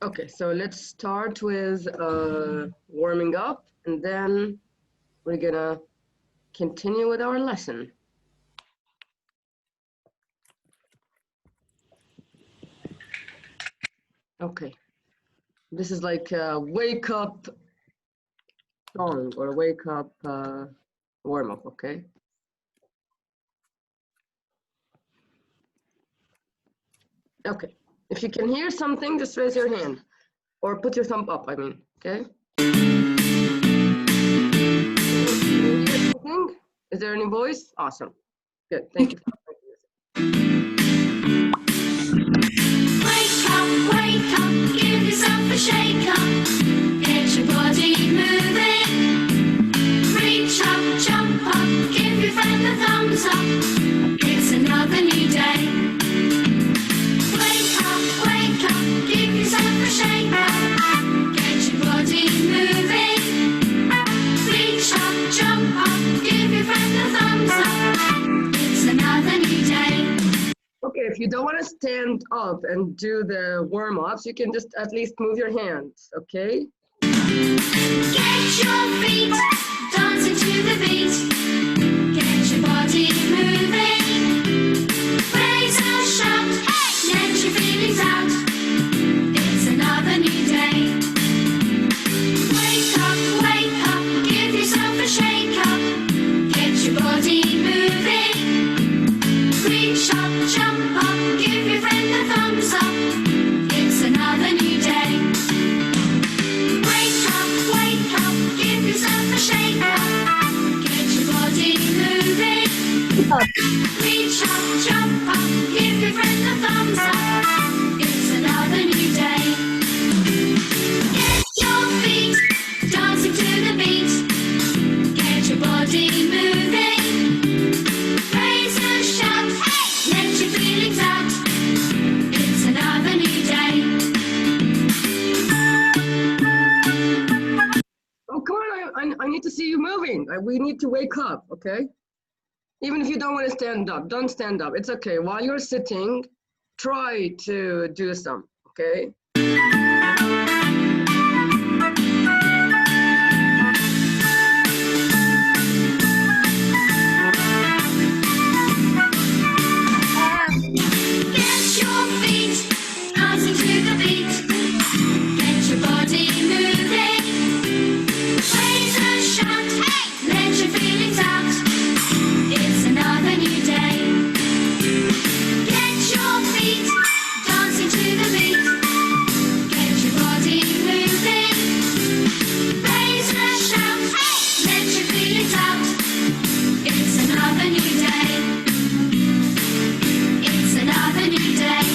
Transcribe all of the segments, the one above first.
Okay, so let's start with warming up, and then we're gonna continue with our lesson. Okay, this is like a wake up song or a wake up warm up, okay? Okay, if you can hear something, just raise your hand or put your thumb up, I mean, okay? Is there any voice? Awesome. Good, thank you. Wake up, give yourself a shake up, get your body moving. Reach up, jump up, give your friend a thumbs up, it's another new day. Wake up, give yourself a shake up, get your body moving. Reach up, jump up, give your friend a thumbs up, it's another new day. Okay, if you don't want to stand up and do the warm-ups, you can just at least move your hands, okay? Get your feet dancing to the beat. Get your body moving. Raise a shout, let your feelings out. It's another new day. Wake up, give yourself a shake up. Get your body moving. Reach up, jump up, give your friend a thumbs up. It's another new day. Wake up, give yourself a shake up. Get your body moving. Reach up, jump up, give your friend a thumbs up. It's another new day. Get your feet dancing to the beat. Get your body moving. Raise a shout, let your feelings out. It's another new day. Oh, come on, I need to see you moving. We need to wake up, okay? Even if you don't want to stand up, don't stand up. It's okay. While you're sitting, try to do some, okay? Get your feet dancing to the beat. Get your body moving. Raise a shout, let your feelings out. It's another new day. Get your feet dancing to the beat. Get your body moving. Raise a shout, let your feelings out. It's another new day. It's another new day.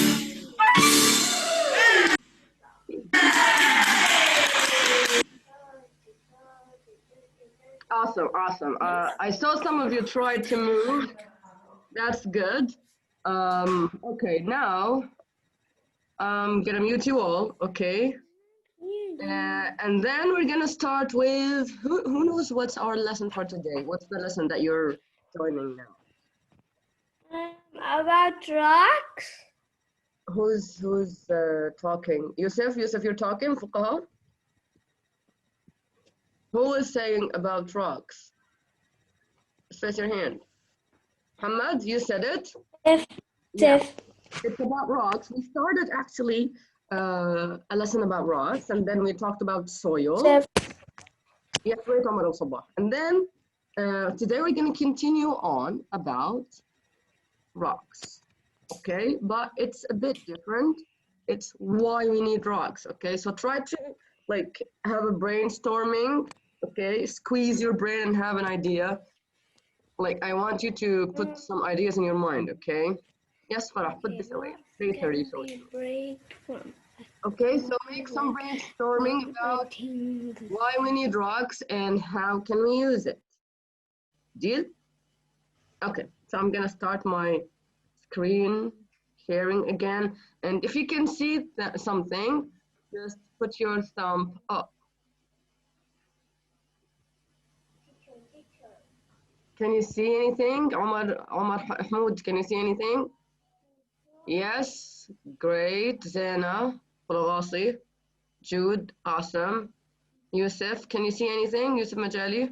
Awesome, awesome. I saw some of you try to move. That's good. Okay, now I'm gonna mute you all, okay? And then we're gonna start with, who knows what's our lesson for today? What's the lesson that you're joining now? About rocks. Who's talking? Yusuf, you're talking? Fuqaha? Who is saying about rocks? Just raise your hand. Hamad, you said it? Yeah. It's about rocks. We started actually a lesson about rocks, and then we talked about soil. Yes, wait, Omar al-Sabah. And then today we're going to continue on about rocks. Okay, but it's a bit different. It's why we need rocks. Okay, so try to like have a brainstorming. Okay, squeeze your brain and have an idea. Like I want you to put some ideas in your mind. Okay. Yes, Farah, put this away. 3:30. Okay, so make some brainstorming about why we need rocks and how can we use it. Deal? Okay, so I'm gonna start my screen sharing again. And if you can see something, just put your thumb up. Can you see anything? Omar Mahmoud, can you see anything? Yes, great. Zena, Bulghasi. Jude, awesome. Yusuf, can you see anything? Yusuf Majali?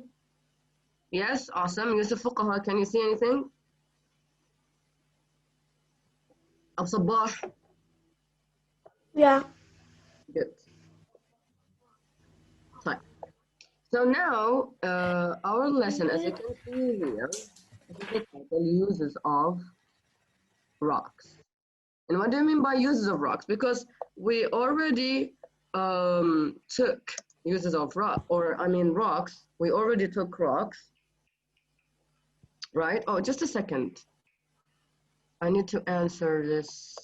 Yes, awesome. Yusuf Fuqaha, can you see anything? Abu Sabah? Yeah. Good. Fine. So now, our lesson, as you can see here, this is the title, uses of rocks. And what do you mean by uses of rocks? Because we already took uses of rocks. We already took rocks, right? Oh, just a second. I need to answer this.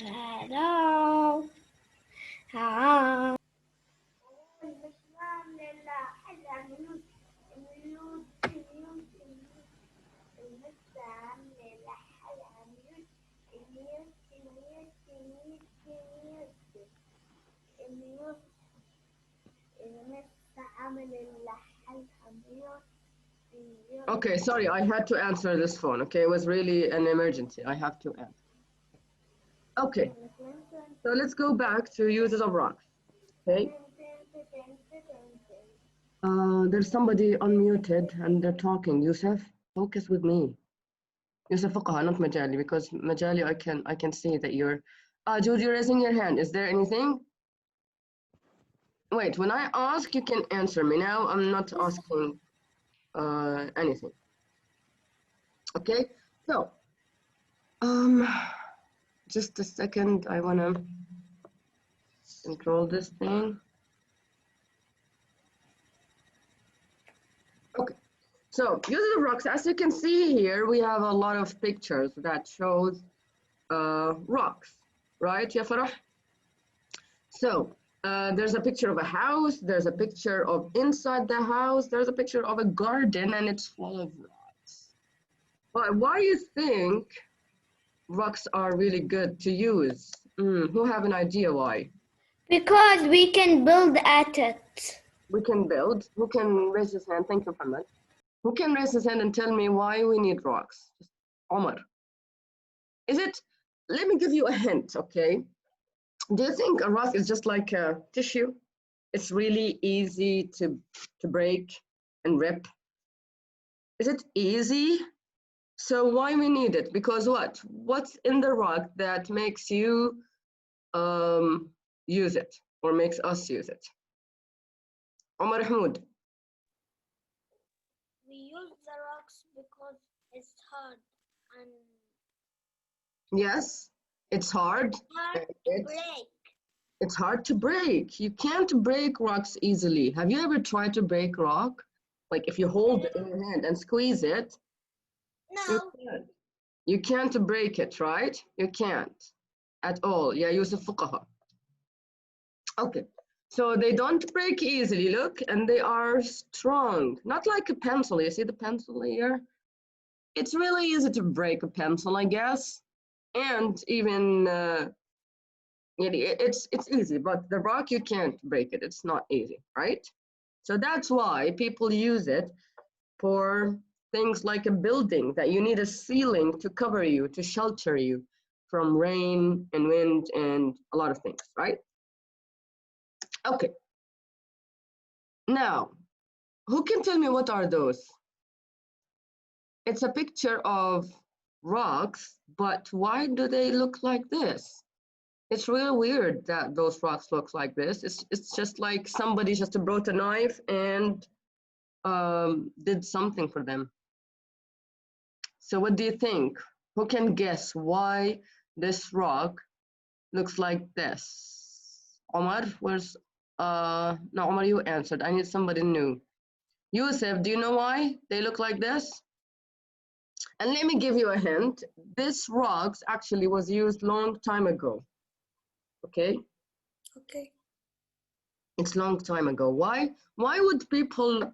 Hello. Hi. Okay, sorry, I had to answer this phone. Okay, it was really an emergency. I have to answer. Okay, so let's go back to uses of rocks. Okay. There's somebody unmuted and they're talking. Yusuf, focus with me. Yusuf Fuqaha, not Majali, because Majali, I can see that you're. Jude, you're raising your hand. Is there anything? Wait, when I ask, you can answer me. Now I'm not asking anything. Okay, so just a second. I wanna control this thing. Okay, so uses of rocks. As you can see here, we have a lot of pictures that shows rocks, right, Ya Farah? So there's a picture of a house, there's a picture of inside the house, there's a picture of a garden, and it's full of rocks. But why do you think rocks are really good to use? Who have an idea why? Because we can build at it. We can build. Who can raise his hand? Thank you, Muhammad. Who can raise his hand and tell me why we need rocks? Omar. Is it, let me give you a hint, okay? Do you think a rock is just like a tissue? It's really easy to break and rip. Is it easy? So why we need it? Because what? What's in the rock that makes you use it or makes us use it? Omar Hamoud. We use the rocks because it's hard and Yes, it's hard. hard to break. It's hard to break. You can't break rocks easily. Have you ever tried to break rock? Like if you hold it in your hand and squeeze it, No. you can't break it, right? You can't at all. Yeah, Yusuf Fuqaha. Okay, so they don't break easily, look, and they are strong. Not like a pencil. You see the pencil here? It's really easy to break a pencil, I guess. And even, it's easy, but the rock, you can't break it. It's not easy, right? So that's why people use it for things like a building, that you need a ceiling to cover you, to shelter you from rain and wind and a lot of things, right? Okay. Now, who can tell me what are those? It's a picture of rocks, but why do they look like this? It's really weird that those rocks look like this. It's just like somebody just brought a knife and did something for them. So what do you think? Who can guess why this rock looks like this? Omar, where's, no, Omar, you answered. I need somebody new. Yusuf, do you know why they look like this? And let me give you a hint. This rocks actually was used long time ago. Okay? Okay. It's long time ago. Why would people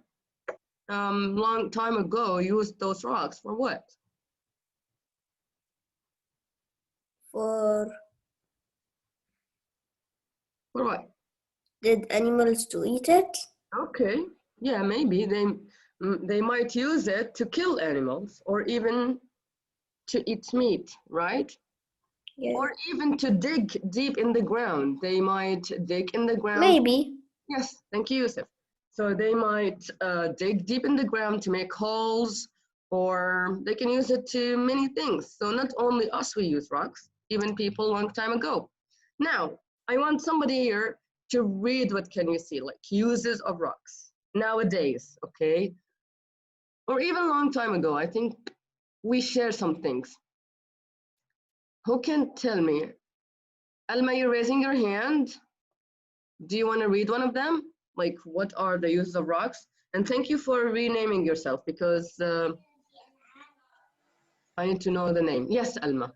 long time ago use those rocks? For what? For what? Did animals to eat it? Okay, yeah, maybe they might use it to kill animals or even to eat meat, right? Yeah. Or even to dig deep in the ground. They might dig in the ground. Maybe. Yes, thank you, Yusuf. So they might dig deep in the ground to make holes, or they can use it to many things. So not only us we use rocks, even people long time ago. Now, I want somebody here to read what can you see, like uses of rocks nowadays, okay? Or even long time ago, I think we share some things. Who can tell me? Alma, you're raising your hand. Do you want to read one of them? Like, what are the uses of rocks? And thank you for renaming yourself because I need to know the name. Yes, Alma.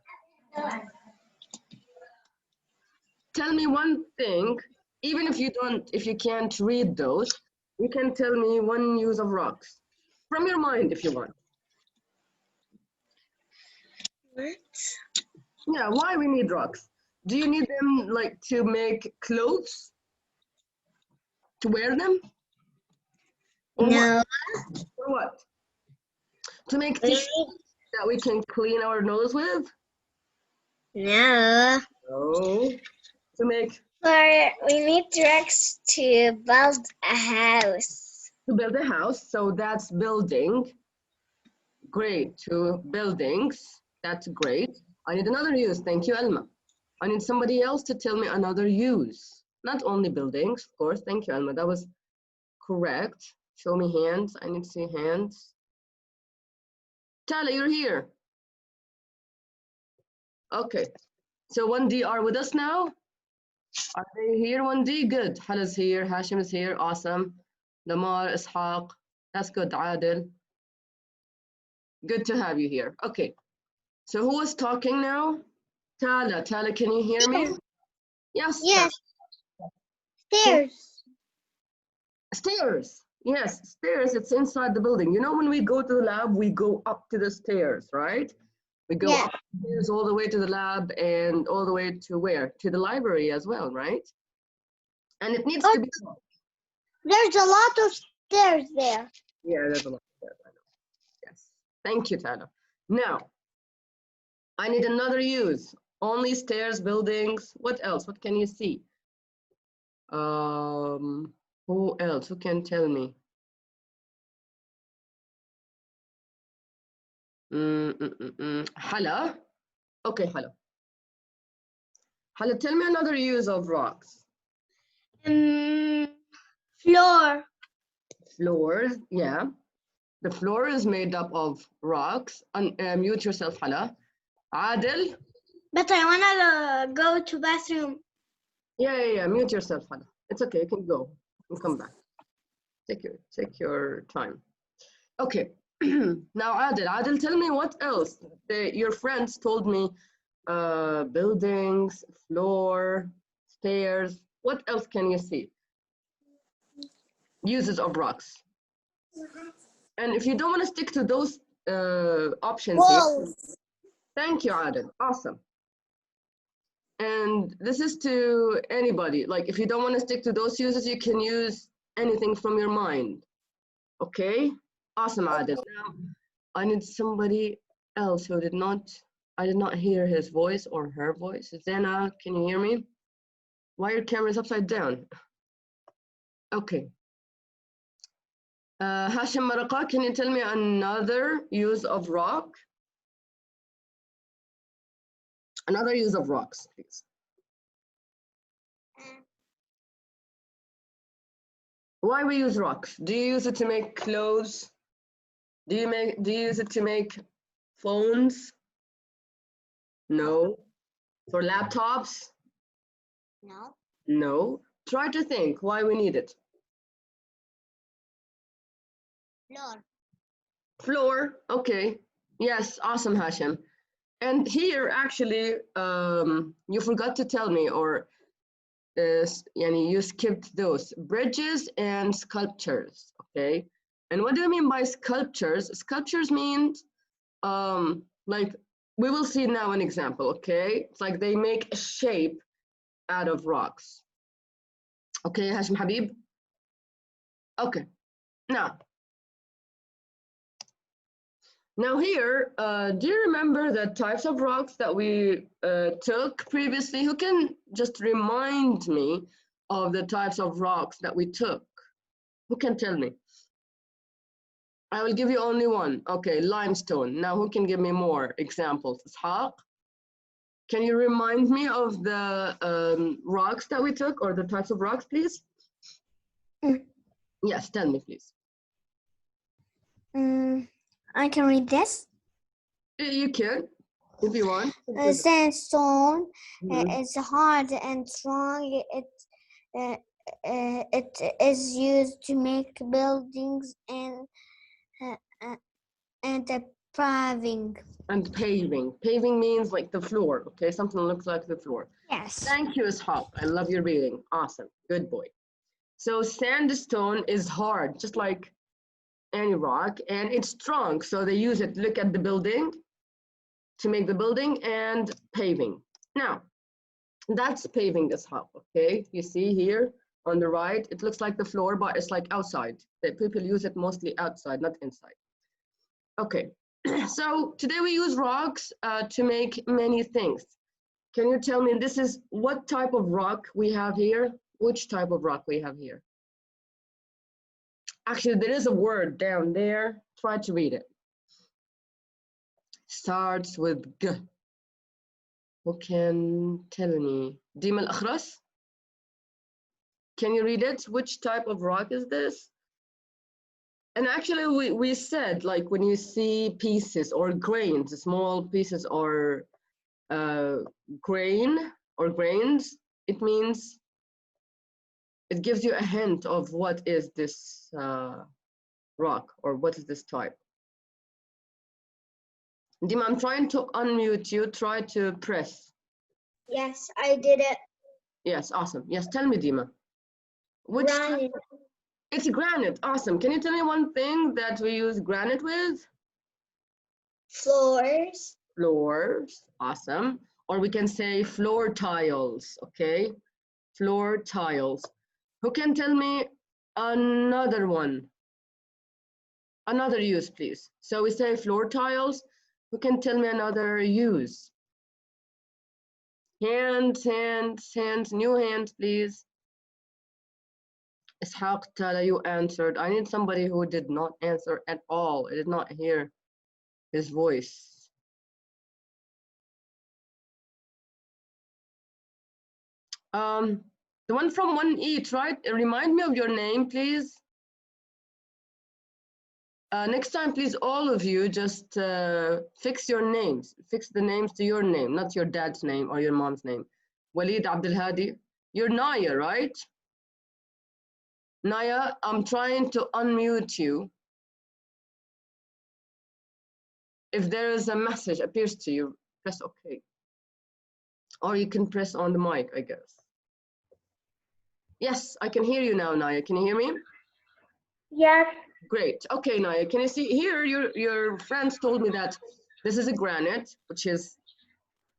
Tell me one thing, even if you can't read those, you can tell me one use of rocks from your mind if you want. What? Yeah, why we need rocks? Do you need them like to make clothes? To wear them? Or No. what? Or what? To make tissue that we can clean our nose with? No. No. To make We need rocks to build a house. to build a house, so that's building. Great. To buildings, that's great. I need another use. Thank you, Alma. I need somebody else to tell me another use. Not only buildings, of course. Thank you, Alma. That was correct. Show me hands. I need to see hands. Tala, you're here. Okay. So 1D are with us now? Are they here 1D? Good. Hala's here. Hashim is here. Awesome. Lamar, Ishaq. That's good. Adil. Good to have you here. Okay. So who is talking now? Tala. Tala, can you hear me? Yes. Yes. Stairs. Stairs. Yes, stairs. It's inside the building. You know, when we go to the lab, we go up to the stairs, right? We go Yeah. up the stairs all the way to the lab and all the way to where? To the library as well, right? And it needs to be. There's a lot of stairs there. Yeah, there's a lot of stairs. I know. Yes. Thank you, Tala. Now, I need another use. Only stairs, buildings. What else? What can you see? Who else? Who can tell me? Hala. Okay, Hala. Hala, tell me another use of rocks. Floor. Floors, yeah. The floor is made up of rocks. Mute yourself, Hala. Adil. But I wanna go to bathroom. Yeah. Mute yourself, Hala. It's okay. You can go. You can come back. Take your time. Okay. Now, Adil, tell me what else. Your friends told me buildings, floor, stairs. What else can you see? Uses of rocks. And if you don't want to stick to those options here, thank you, Adil. Awesome. And this is to anybody. Like, if you don't want to stick to those uses, you can use anything from your mind. Okay? Awesome, Adil. Now, I need somebody else who I did not hear his voice or her voice. Zena, can you hear me? Why your camera is upside down? Okay. Hashim Maraqa, can you tell me another use of rock? Another use of rocks, please. Why we use rocks? Do you use it to make clothes? Do you use it to make phones? No. For laptops? No. No. Try to think why we need it. Floor. Floor, okay. Yes, awesome, Hashim. And here, actually, you forgot to tell me, or you skipped those. Bridges and sculptures, okay? And what do you mean by sculptures? Sculptures means like, we will see now an example, okay? It's like they make a shape out of rocks. Okay, Hashim Habib? Okay, now here, do you remember the types of rocks that we took previously? Who can just remind me of the types of rocks that we took? Who can tell me? I will give you only one. Okay, limestone. Now who can give me more examples? Ishaq? Can you remind me of the rocks that we took, or the types of rocks, please? Yes, tell me, please. I can read this. You can, if you want. Sandstone Mhm. is hard and strong. It is used to make buildings and paving. And paving. Paving means like the floor, okay? Something that looks like the floor. Yes. Thank you, Ishaq. I love your reading. Awesome. Good boy. So sandstone is hard, just like any rock, and it's strong. So they use it. Look at the building to make the building, and paving. Now, that's paving, Ishaq, okay? You see here on the right, it looks like the floor, but it's like outside. The people use it mostly outside, not inside. Okay. So today we use rocks to make many things. Can you tell me, this is what type of rock we have here? Which type of rock we have here? Actually, there is a word down there. Try to read it. Starts with G. Who can tell me? Dima al-Akhras? Can you read it? Which type of rock is this? And actually, we said, like, when you see pieces or grains, small pieces or grains, it means, it gives you a hint of what is this rock, or what is this type. Dima, I'm trying to unmute you. Try to press. Yes, I did it. Yes, awesome. Yes, tell me, Dima. Which Granite. It's granite. Awesome. Can you tell me one thing that we use granite with? Floors. Floors. Awesome. Or we can say floor tiles. Okay. Floor tiles. Who can tell me another one? Another use, please. So we say floor tiles. Who can tell me another use? Hands, new hands, please. Ishaq Tala, you answered. I need somebody who did not answer at all. I did not hear his voice. The one from 1E, right? Remind me of your name, please. Next time, please, all of you, just fix your names. Fix the names to your name, not your dad's name or your mom's name. Walid Abdul Hadi. You're Naya, right? Naya, I'm trying to unmute you. If there is a message appears to you, press OK. Or you can press on the mic, I guess. Yes, I can hear you now, Naya. Can you hear me? Yes. Great. Okay, Naya, can you see here? Your friends told me that this is a granite, which is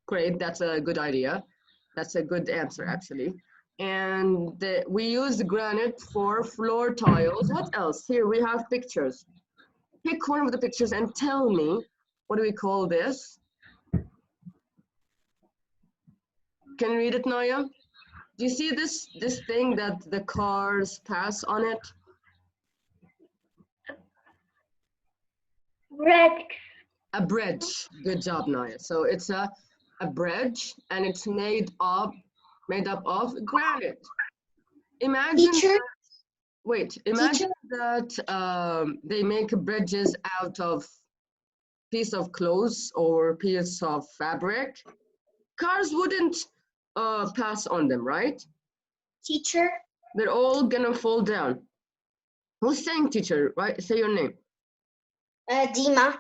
great. That's a good idea. That's a good answer, actually. And we use granite for floor tiles. What else? Here we have pictures. Pick one of the pictures and tell me, what do we call this? Can you read it, Naya? Do you see this thing that the cars pass on it? Bridge. A bridge. Good job, Naya. So it's a bridge, and it's made up of granite. Imagine Teacher. imagine that they make bridges out of piece of clothes or piece of fabric. Cars wouldn't pass on them, right? Teacher. They're all gonna fall down. Who's saying teacher, right? Say your name. Dima.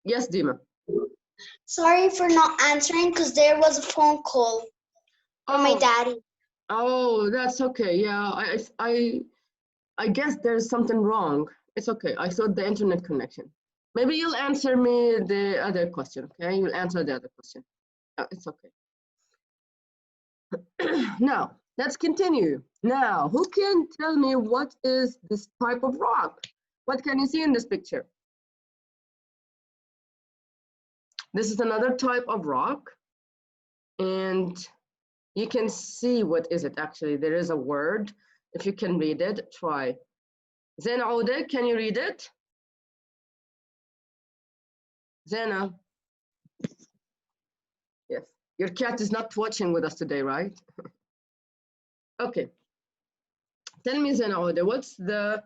Yes, Dima. Sorry for not answering because there was a phone call from my daddy. Oh, that's okay. Yeah, I guess there's something wrong. It's okay. I thought the internet connection. Maybe you'll answer me the other question, okay? You'll answer the other question. It's okay. Now, let's continue. Now, who can tell me what is this type of rock? What can you see in this picture? This is another type of rock, and you can see what is it actually. There is a word. If you can read it, try. Zena Ode, can you read it? Zena. Yes. Your cat is not watching with us today, right? Okay. Tell me, Zena Ode, what's the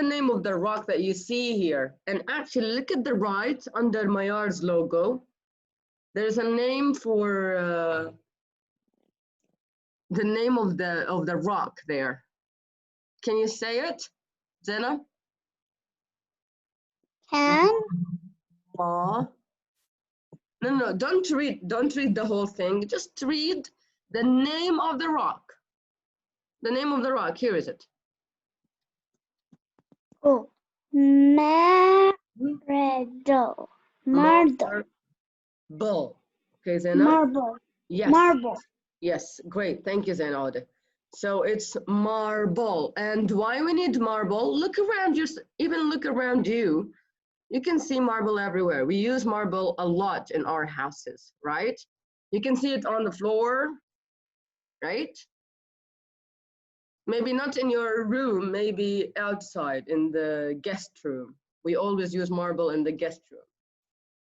name of the rock that you see here? And actually, look at the right under Mayar's logo. There's a name for the name of the rock there. Can you say it, Zena? Can? No, don't read the whole thing. Just read the name of the rock. The name of the rock, here is it. Oh, Marble. Marble. Marble. Okay, Zena? Marble. Yes. Marble. Yes, great. Thank you, Zainaude. So it's marble. And why we need marble? Look around you, even look around you. You can see marble everywhere. We use marble a lot in our houses, right? You can see it on the floor, right? Maybe not in your room, maybe outside in the guest room. We always use marble in the guest room,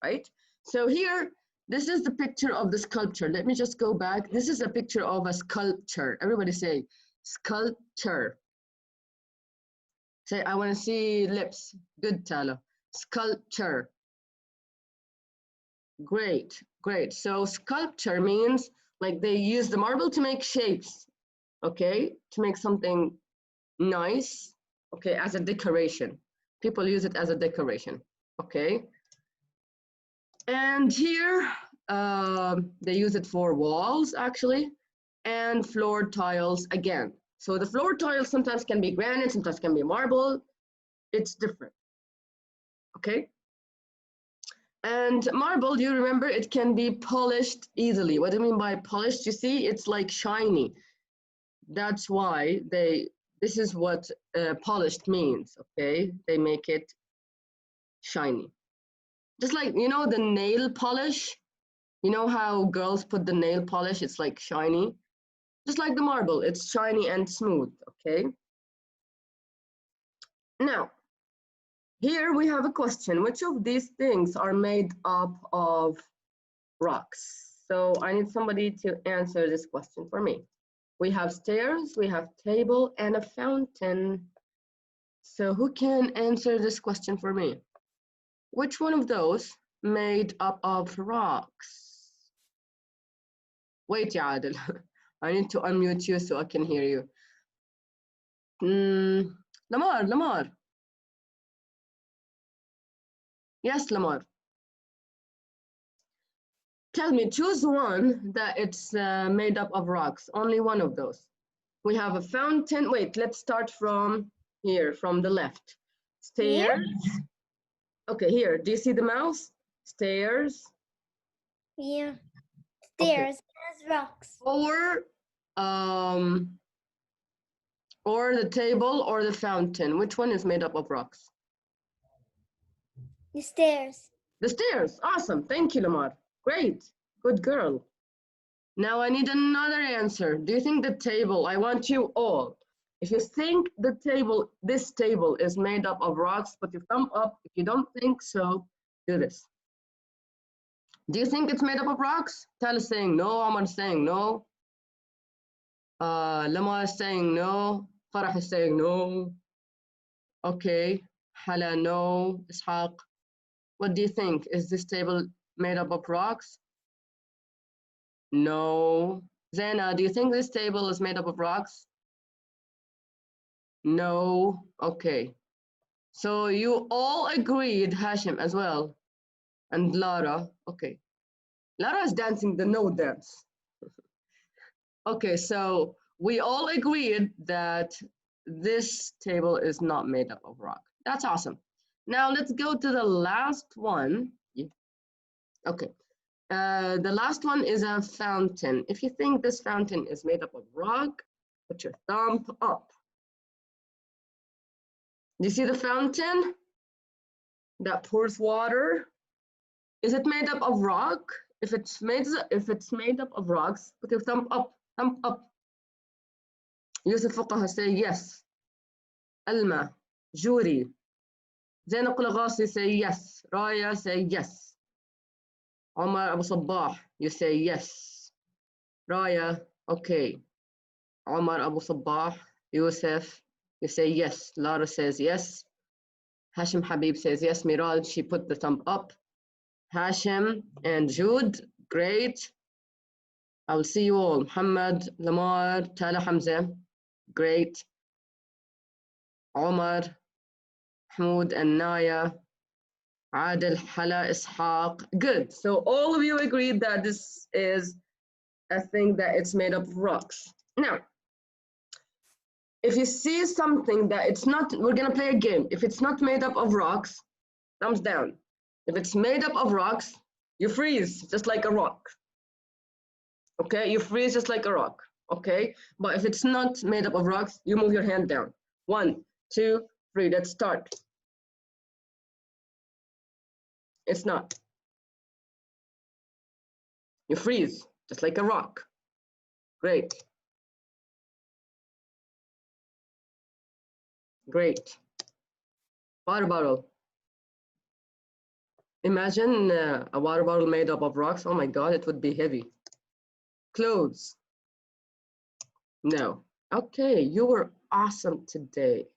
right? So here, this is the picture of the sculpture. Let me just go back. This is a picture of a sculpture. Everybody say sculpture. Say, I want to see lips. Good, Tala. Sculpture. Great, great. So sculpture means like they use the marble to make shapes, okay? To make something nice, okay, as a decoration. People use it as a decoration, okay? And here, they use it for walls, actually, and floor tiles again. So the floor tiles sometimes can be granite, sometimes can be marble. It's different, okay? And marble, you remember, it can be polished easily. What do you mean by polished? You see, it's like shiny. That's why this is what polished means, okay? They make it shiny. Just like, you know, the nail polish, you know how girls put the nail polish, it's like shiny. Just like the marble, it's shiny and smooth, okay? Now, here we have a question. Which of these things are made up of rocks? So I need somebody to answer this question for me. We have stairs, we have table, and a fountain. So who can answer this question for me? Which one of those made up of rocks? Wait, Adel. I need to unmute you so I can hear you. Lamar. Yes, Lamar. Tell me, choose one that it's made up of rocks. Only one of those. We have a fountain. Wait, let's start from here, from the left. Stairs. Yeah. Okay, here. Do you see the mouse? Stairs. Yeah. Stairs has rocks. Or the table or the fountain. Which one is made up of rocks? The stairs. The stairs. Awesome. Thank you, Lamar. Great. Good girl. Now I need another answer. Do you think the table, I want you all, if you think the table, this table is made up of rocks, put your thumb up. If you don't think so, do this. Do you think it's made up of rocks? Tal is saying no, Amar is saying no. Lamar is saying no. Farah is saying no. Okay. Hala, no. Ishaq. What do you think? Is this table made up of rocks? No. Zena, do you think this table is made up of rocks? No. Okay. So you all agreed, Hashim as well, and Lara. Okay. Lara is dancing the no dance. Okay, so we all agreed that this table is not made up of rock. That's awesome. Now let's go to the last one. Okay. The last one is a fountain. If you think this fountain is made up of rock, put your thumb up. Do you see the fountain that pours water? Is it made up of rock? If it's made up of rocks, put your thumb up, thumb up. Yusuf Fuqaha say yes. Alma, Juri, Zainab Qulagasi say yes. Raya say yes. Omar Abu Sabbah, you say yes. Raya, okay. Omar Abu Sabbah, Yusuf, you say yes. Lara says yes. Hashim Habib says yes. Miral, she put the thumb up. Hashim and Jude, great. I will see you all. Muhammad, Lamar, Tala Hamza, great. Omar, Mahmoud, and Naya, Adil, Hala, Ishaq, good. So all of you agreed that this is a thing that it's made up of rocks. Now, if you see something that it's not, we're gonna play a game. If it's not made up of rocks, thumbs down. If it's made up of rocks, you freeze just like a rock. Okay, you freeze just like a rock. Okay, but if it's not made up of rocks, you move your hand down. 1, 2, 3, let's start. It's not. You freeze just like a rock. Great. Great. Water bottle. Imagine a water bottle made up of rocks. Oh my God, it would be heavy. Clothes. No. Okay, you were awesome today.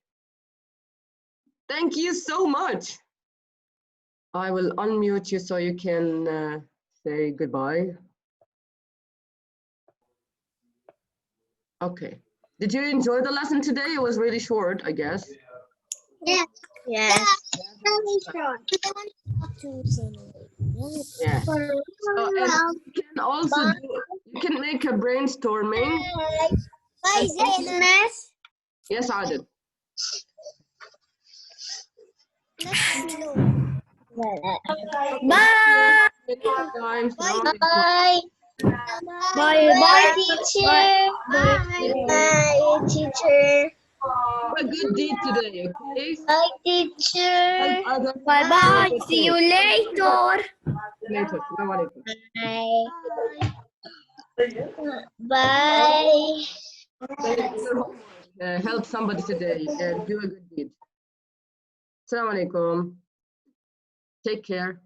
Thank you so much. I will unmute you so you can say goodbye. Okay. Did you enjoy the lesson today? It was really short, I guess. Yes. Yes. Yeah. And you can also you can make a brainstorming. Bye, Zainab. Yes, Adil. Bye. Bye. Bye. Bye, teacher. Bye, teacher. A good deed today, okay? Bye, teacher. Bye bye. See you later. Later. Assalamu Bye. alaikum. Help somebody today and do a good deed. Assalamu alaikum. Take care.